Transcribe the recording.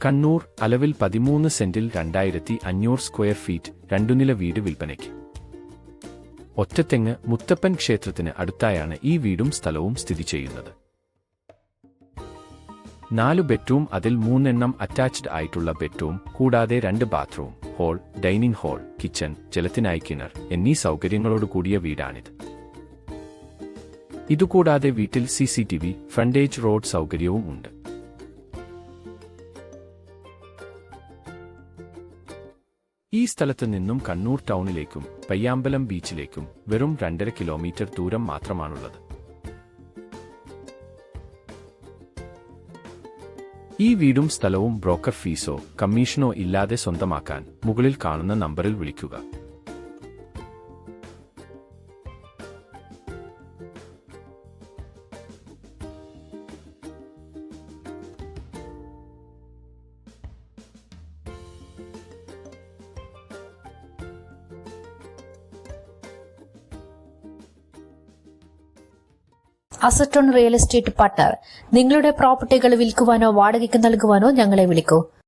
കണ്ണൂർ അലവിൽ 13 സെന്റിൽ 2500 square feet 2 നില വീട് വിൽപ്പനയ്ക്ക്. ഒറ്റത്തെങ്ങ് മുത്തപ്പൻ ക്ഷേത്രത്തിന് അടുത്തായാണ് ഈ വീടും സ്ഥലവും സ്ഥിതി ചെയ്യുന്നത്. 4 ബെഡ്റൂം, അതിൽ 3 എണ്ണം അറ്റാച്ച്ഡ് ആയിട്ടുള്ള ബെഡ്റൂം, കൂടാതെ 2 bathroom, hall, dining hall, kitchen, ജലത്തിനായി കിണർ എന്നീ സൗകര്യങ്ങളോടുകൂടിയ വീടാണിത്. ഇതുകൂടാതെ വീട്ടിൽ CCTV, ഫ്രണ്ടേജ് റോഡ് സൗകര്യവും ഉണ്ട്. ഈ സ്ഥലത്ത് നിന്നും കണ്ണൂർ ടൗണിലേക്കും പയ്യാമ്പലം ബീച്ചിലേക്കും വെറും 2.5 കിലോമീറ്റർ ദൂരം മാത്രമാണുള്ളത്. ഈ വീടും സ്ഥലവും ബ്രോക്കർ ഫീസോ കമ്മീഷനോ ഇല്ലാതെ സ്വന്തമാക്കാൻ മുകളിൽ കാണുന്ന നമ്പറിൽ വിളിക്കുക. Asset on real estate partner. നിങ്ങളുടെ പ്രോപ്പർട്ടികൾ വിൽക്കുവാനോ വാടകയ്ക്ക് നൽകുവാനോ ഞങ്ങളെ വിളിക്കൂ.